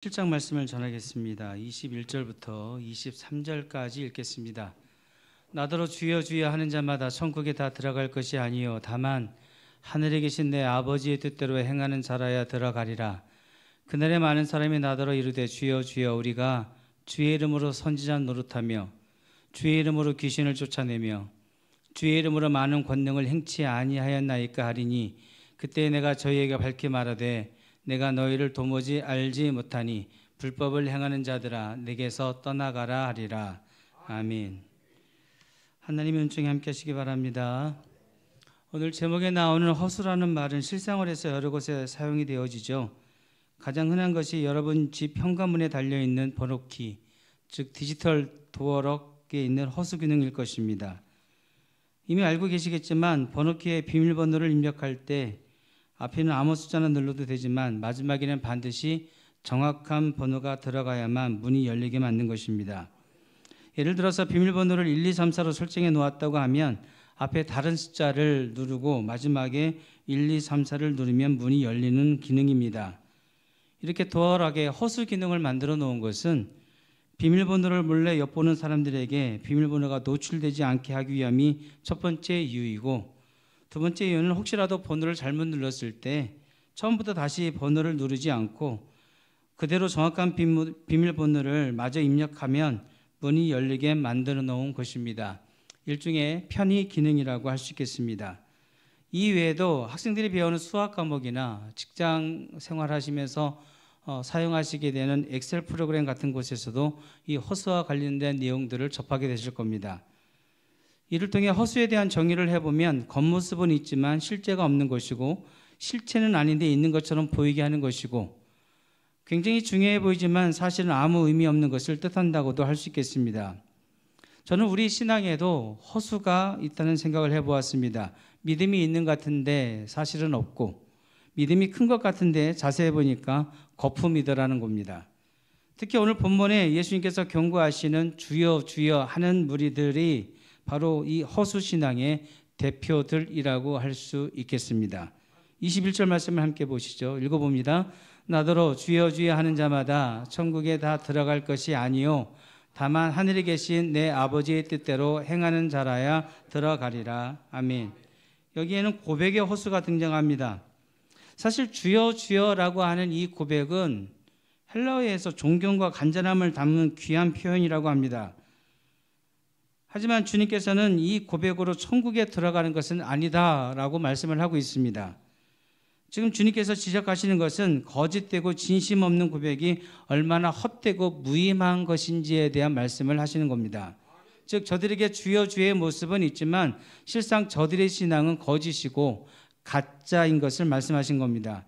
7장 말씀을 전하겠습니다. 21절부터 23절까지 읽겠습니다. 나더러 주여 주여 하는 자마다 천국에 다 들어갈 것이 아니요 다만 하늘에 계신 내 아버지의 뜻대로 행하는 자라야 들어가리라. 그날에 많은 사람이 나더러 이르되 주여 주여 우리가 주의 이름으로 선지자 노릇하며 주의 이름으로 귀신을 쫓아내며 주의 이름으로 많은 권능을 행치 아니하였나이까 하리니 그때 내가 저희에게 밝히 말하되 내가 너희를 도무지 알지 못하니 불법을 행하는 자들아 내게서 떠나가라 하리라. 아멘. 하나님의 은총이 함께 하시기 바랍니다. 오늘 제목에 나오는 허수라는 말은 실생활에서 여러 곳에 사용이 되어지죠. 가장 흔한 것이 여러분 집 현관문에 달려있는 번호키, 즉 디지털 도어락에 있는 허수 기능일 것입니다. 이미 알고 계시겠지만 번호키에 비밀번호를 입력할 때 앞에는 아무 숫자나 눌러도 되지만 마지막에는 반드시 정확한 번호가 들어가야만 문이 열리게 만든 것입니다. 예를 들어서 비밀번호를 1, 2, 3, 4로 설정해 놓았다고 하면 앞에 다른 숫자를 누르고 마지막에 1, 2, 3, 4를 누르면 문이 열리는 기능입니다. 이렇게 도어락에 허수 기능을 만들어 놓은 것은 비밀번호를 몰래 엿보는 사람들에게 비밀번호가 노출되지 않게 하기 위함이 첫 번째 이유이고, 두 번째 이유는 혹시라도 번호를 잘못 눌렀을 때 처음부터 다시 번호를 누르지 않고 그대로 정확한 비밀번호를 마저 입력하면 문이 열리게 만들어 놓은 것입니다. 일종의 편의 기능이라고 할 수 있겠습니다. 이 외에도 학생들이 배우는 수학 과목이나 직장 생활하시면서 사용하시게 되는 엑셀 프로그램 같은 곳에서도 이 허수와 관련된 내용들을 접하게 되실 겁니다. 이를 통해 허수에 대한 정의를 해보면 겉모습은 있지만 실제가 없는 것이고 실체는 아닌데 있는 것처럼 보이게 하는 것이고 굉장히 중요해 보이지만 사실은 아무 의미 없는 것을 뜻한다고도 할 수 있겠습니다. 저는 우리 신앙에도 허수가 있다는 생각을 해보았습니다. 믿음이 있는 것 같은데 사실은 없고 믿음이 큰 것 같은데 자세히 보니까 거품이더라는 겁니다. 특히 오늘 본문에 예수님께서 경고하시는 주여 주여 하는 무리들이 바로 이 허수신앙의 대표들이라고 할 수 있겠습니다. 21절 말씀을 함께 보시죠. 읽어봅니다. 나더러 주여 주여 하는 자마다 천국에 다 들어갈 것이 아니요 다만 하늘에 계신 내 아버지의 뜻대로 행하는 자라야 들어가리라. 아멘. 여기에는 고백의 허수가 등장합니다. 사실 주여 주여라고 하는 이 고백은 헬라어에서 존경과 간절함을 담는 귀한 표현이라고 합니다. 하지만 주님께서는 이 고백으로 천국에 들어가는 것은 아니다라고 말씀을 하고 있습니다. 지금 주님께서 지적하시는 것은 거짓되고 진심 없는 고백이 얼마나 헛되고 무의미한 것인지에 대한 말씀을 하시는 겁니다. 즉 저들에게 주여 주의 모습은 있지만 실상 저들의 신앙은 거짓이고 가짜인 것을 말씀하신 겁니다.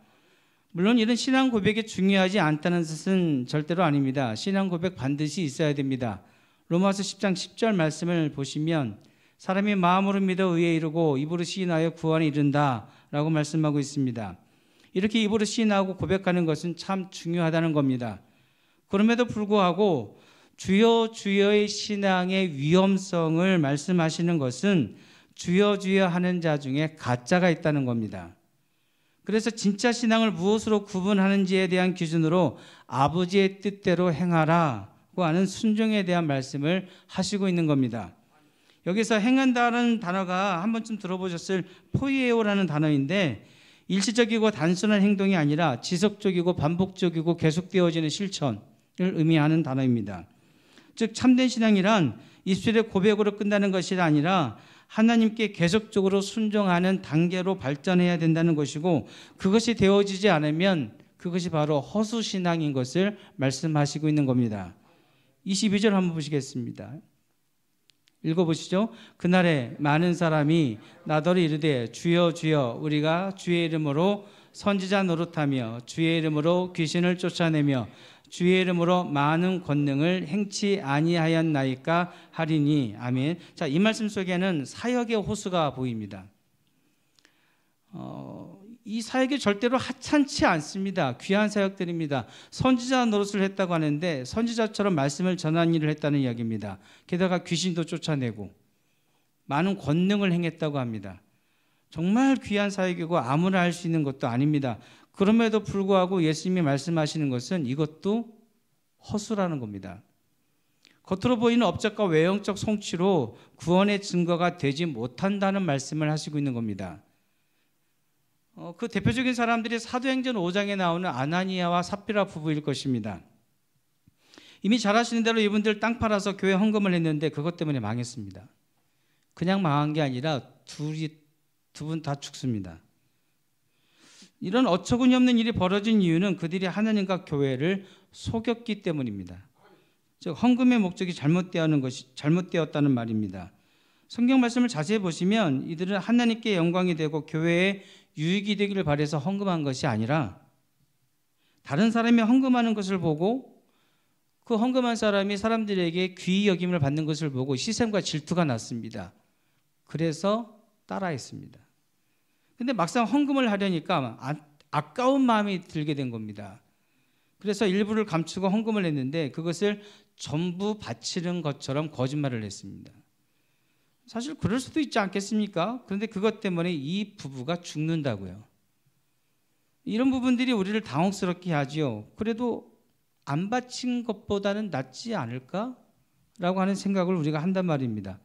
물론 이런 신앙 고백이 중요하지 않다는 뜻은 절대로 아닙니다. 신앙 고백 반드시 있어야 됩니다. 로마서 10장 10절 말씀을 보시면 사람이 마음으로 믿어 의에 이르고 입으로 시인하여 구원에 이른다 라고 말씀하고 있습니다. 이렇게 입으로 시인하고 고백하는 것은 참 중요하다는 겁니다. 그럼에도 불구하고 주여 주여의 신앙의 위험성을 말씀하시는 것은 주여 주여 하는 자 중에 가짜가 있다는 겁니다. 그래서 진짜 신앙을 무엇으로 구분하는지에 대한 기준으로 아버지의 뜻대로 행하라 하는 순종에 대한 말씀을 하시고 있는 겁니다. 여기서 행한다는 단어가 한 번쯤 들어보셨을 포이에오라는 단어인데 일시적이고 단순한 행동이 아니라 지속적이고 반복적이고 계속되어지는 실천을 의미하는 단어입니다. 즉 참된 신앙이란 입술의 고백으로 끝나는 것이 아니라 하나님께 계속적으로 순종하는 단계로 발전해야 된다는 것이고 그것이 되어지지 않으면 그것이 바로 허수신앙인 것을 말씀하시고 있는 겁니다. 22절 한번 보시겠습니다. 읽어보시죠. 그날에 많은 사람이 나더러 이르되 주여 주여 우리가 주의 이름으로 선지자 노릇하며 주의 이름으로 귀신을 쫓아내며 주의 이름으로 많은 권능을 행치 아니하였나이까 하리니. 아멘. 자, 이 말씀 속에는 사역의 호수가 보입니다. 이 사역이 절대로 하찮지 않습니다. 귀한 사역들입니다. 선지자 노릇을 했다고 하는데 선지자처럼 말씀을 전하는 일을 했다는 이야기입니다. 게다가 귀신도 쫓아내고 많은 권능을 행했다고 합니다. 정말 귀한 사역이고 아무나 할 수 있는 것도 아닙니다. 그럼에도 불구하고 예수님이 말씀하시는 것은 이것도 허수라는 겁니다. 겉으로 보이는 업적과 외형적 성취로 구원의 증거가 되지 못한다는 말씀을 하시고 있는 겁니다. 그 대표적인 사람들이 사도행전 5장에 나오는 아나니아와 삽비라 부부일 것입니다. 이미 잘 아시는 대로 이분들 땅 팔아서 교회 헌금을 했는데 그것 때문에 망했습니다. 그냥 망한 게 아니라 두 분 다 죽습니다. 이런 어처구니 없는 일이 벌어진 이유는 그들이 하나님과 교회를 속였기 때문입니다. 즉 헌금의 목적이 잘못되었다는 말입니다. 성경 말씀을 자세히 보시면 이들은 하나님께 영광이 되고 교회에 유익이 되기를 바라서 헌금한 것이 아니라 다른 사람이 헌금하는 것을 보고 그 헌금한 사람이 사람들에게 귀히 여김을 받는 것을 보고 시샘과 질투가 났습니다. 그래서 따라했습니다. 근데 막상 헌금을 하려니까 아까운 마음이 들게 된 겁니다. 그래서 일부를 감추고 헌금을 했는데 그것을 전부 바치는 것처럼 거짓말을 했습니다. 사실 그럴 수도 있지 않겠습니까? 그런데 그것 때문에 이 부부가 죽는다고요. 이런 부분들이 우리를 당혹스럽게 하지요. 그래도 안 바친 것보다는 낫지 않을까라고 하는 생각을 우리가 한단 말입니다.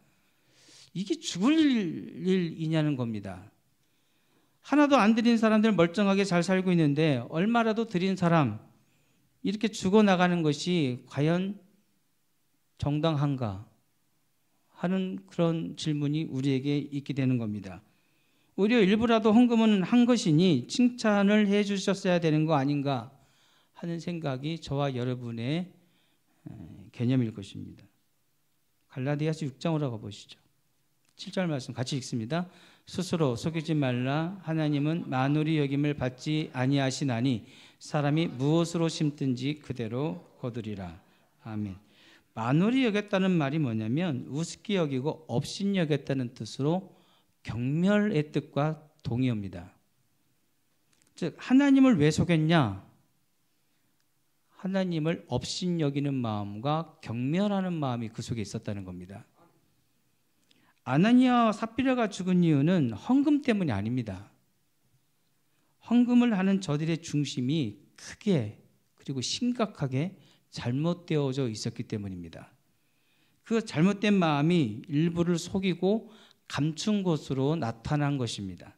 이게 죽을 일이냐는 겁니다. 하나도 안 드린 사람들 멀쩡하게 잘 살고 있는데 얼마라도 드린 사람 이렇게 죽어나가는 것이 과연 정당한가 하는 그런 질문이 우리에게 있게 되는 겁니다. 오히려 일부라도 헌금은 한 것이니 칭찬을 해 주셨어야 되는 거 아닌가 하는 생각이 저와 여러분의 개념일 것입니다. 갈라디아서 6장으로 가보시죠. 7절 말씀 같이 읽습니다. 스스로 속이지 말라. 하나님은 만울이 여김을 받지 아니하시나니 사람이 무엇으로 심든지 그대로 거두리라. 아멘. 만울이 여겼다는 말이 뭐냐면 우습게 여기고 업신 여겼다는 뜻으로 경멸의 뜻과 동의어입니다. 즉 하나님을 왜 속였냐? 하나님을 업신 여기는 마음과 경멸하는 마음이 그 속에 있었다는 겁니다. 아나니아와 삽비라가 죽은 이유는 헌금 때문이 아닙니다. 헌금을 하는 저들의 중심이 크게 그리고 심각하게 잘못되어져 있었기 때문입니다. 그 잘못된 마음이 일부를 속이고 감춘 것으로 나타난 것입니다.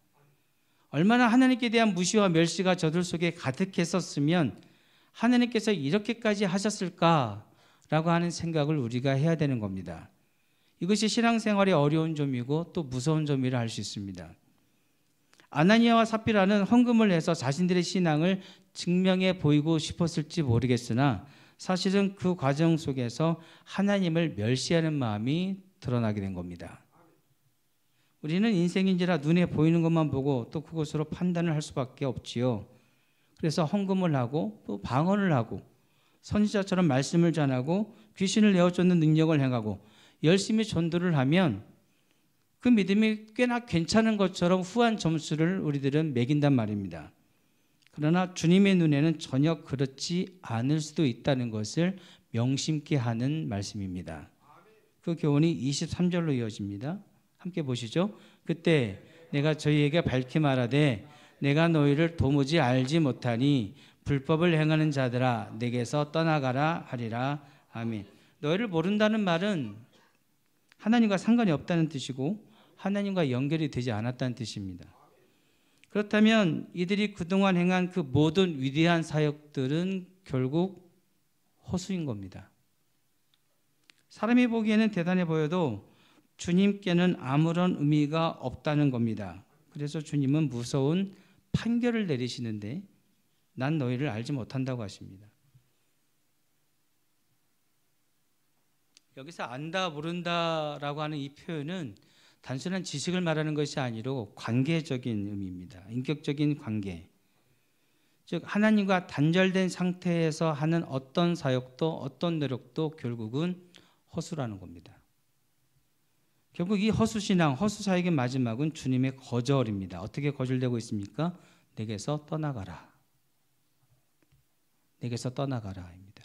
얼마나 하나님께 대한 무시와 멸시가 저들 속에 가득했었으면 하나님께서 이렇게까지 하셨을까라고 하는 생각을 우리가 해야 되는 겁니다. 이것이 신앙생활의 어려운 점이고 또 무서운 점이라 할 수 있습니다. 아나니아와 삽비라는 헌금을 해서 자신들의 신앙을 증명해 보이고 싶었을지 모르겠으나 사실은 그 과정 속에서 하나님을 멸시하는 마음이 드러나게 된 겁니다. 우리는 인생인지라 눈에 보이는 것만 보고 또 그것으로 판단을 할 수밖에 없지요. 그래서 헌금을 하고 또 방언을 하고 선지자처럼 말씀을 전하고 귀신을 내어쫓는 능력을 행하고 열심히 전도를 하면 그 믿음이 꽤나 괜찮은 것처럼 후한 점수를 우리들은 매긴단 말입니다. 그러나 주님의 눈에는 전혀 그렇지 않을 수도 있다는 것을 명심케 하는 말씀입니다. 그 교훈이 23절로 이어집니다. 함께 보시죠. 그때 내가 저희에게 밝히 말하되 내가 너희를 도무지 알지 못하니 불법을 행하는 자들아 내게서 떠나가라 하리라. 아멘. 너희를 모른다는 말은 하나님과 상관이 없다는 뜻이고 하나님과 연결이 되지 않았다는 뜻입니다. 그렇다면 이들이 그동안 행한 그 모든 위대한 사역들은 결국 허수인 겁니다. 사람이 보기에는 대단해 보여도 주님께는 아무런 의미가 없다는 겁니다. 그래서 주님은 무서운 판결을 내리시는데 난 너희를 알지 못한다고 하십니다. 여기서 안다 모른다라고 하는 이 표현은 단순한 지식을 말하는 것이 아니고 관계적인 의미입니다. 인격적인 관계. 즉 하나님과 단절된 상태에서 하는 어떤 사역도 어떤 노력도 결국은 허수라는 겁니다. 결국 이 허수신앙, 허수사역의 마지막은 주님의 거절입니다. 어떻게 거절되고 있습니까? 내게서 떠나가라. 내게서 떠나가라입니다.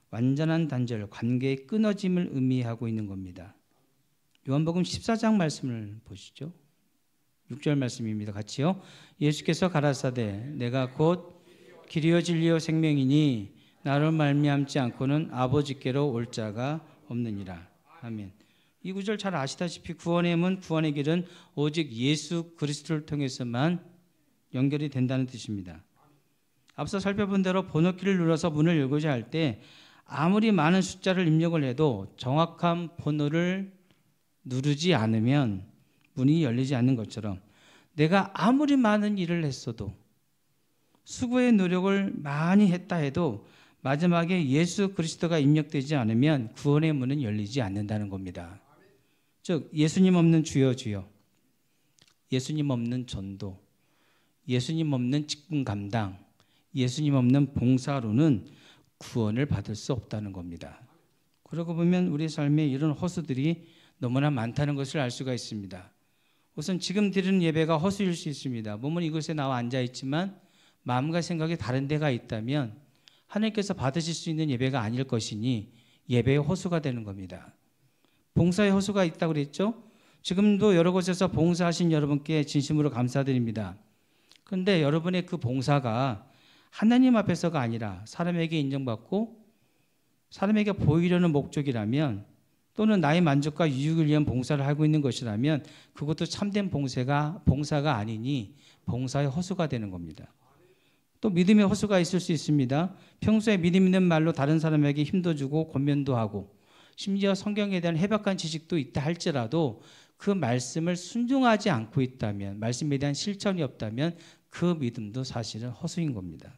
완전한 단절, 관계의 끊어짐을 의미하고 있는 겁니다. 요한복음 14장 말씀을 보시죠. 6절 말씀입니다. 같이요. 예수께서 가라사대 내가 곧 길이요 진리요 생명이니 나로 말미암지 않고는 아버지께로 올 자가 없느니라. 아멘. 이 구절 잘 아시다시피 구원의 문, 구원의 길은 오직 예수 그리스도를 통해서만 연결이 된다는 뜻입니다. 앞서 살펴본 대로 번호키를 눌러서 문을 열고자 할 때 아무리 많은 숫자를 입력을 해도 정확한 번호를 누르지 않으면 문이 열리지 않는 것처럼 내가 아무리 많은 일을 했어도 수고의 노력을 많이 했다 해도 마지막에 예수 그리스도가 입력되지 않으면 구원의 문은 열리지 않는다는 겁니다. 즉 예수님 없는 주여 주여, 예수님 없는 전도, 예수님 없는 직분 감당, 예수님 없는 봉사로는 구원을 받을 수 없다는 겁니다. 그러고 보면 우리 삶에 이런 허수들이 너무나 많다는 것을 알 수가 있습니다. 우선 지금 드리는 예배가 허수일 수 있습니다. 몸은 이곳에 나와 앉아 있지만 마음과 생각이 다른 데가 있다면 하나님께서 받으실 수 있는 예배가 아닐 것이니 예배의 허수가 되는 겁니다. 봉사의 허수가 있다고 그랬죠? 지금도 여러 곳에서 봉사하신 여러분께 진심으로 감사드립니다. 그런데 여러분의 그 봉사가 하나님 앞에서가 아니라 사람에게 인정받고 사람에게 보이려는 목적이라면 또는 나의 만족과 유익을 위한 봉사를 하고 있는 것이라면 그것도 참된 봉사가 아니니 봉사의 허수가 되는 겁니다. 또 믿음의 허수가 있을 수 있습니다. 평소에 믿음 있는 말로 다른 사람에게 힘도 주고 권면도 하고 심지어 성경에 대한 해박한 지식도 있다 할지라도 그 말씀을 순종하지 않고 있다면, 말씀에 대한 실천이 없다면 그 믿음도 사실은 허수인 겁니다.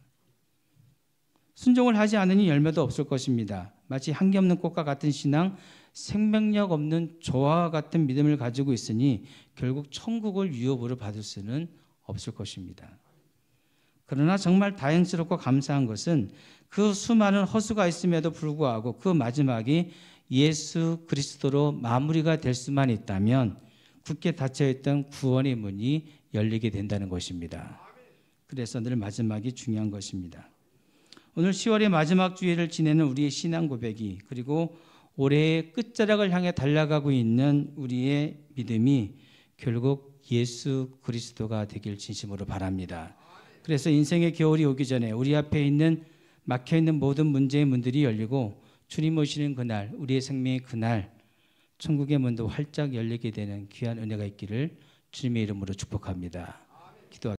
순종을 하지 않으니 열매도 없을 것입니다. 마치 향기 없는 꽃과 같은 신앙, 생명력 없는 조화와 같은 믿음을 가지고 있으니 결국 천국을 유업으로 받을 수는 없을 것입니다. 그러나 정말 다행스럽고 감사한 것은 그 수많은 허수가 있음에도 불구하고 그 마지막이 예수 그리스도로 마무리가 될 수만 있다면 굳게 닫혀있던 구원의 문이 열리게 된다는 것입니다. 그래서 늘 마지막이 중요한 것입니다. 오늘 10월의 마지막 주일을 지내는 우리의 신앙 고백이 그리고 올해의 끝자락을 향해 달려가고 있는 우리의 믿음이 결국 예수 그리스도가 되길 진심으로 바랍니다. 그래서 인생의 겨울이 오기 전에 우리 앞에 있는 막혀있는 모든 문제의 문들이 열리고 주님 오시는 그날, 우리의 생명의 그날 천국의 문도 활짝 열리게 되는 귀한 은혜가 있기를 주님의 이름으로 축복합니다. 기도하겠습니다.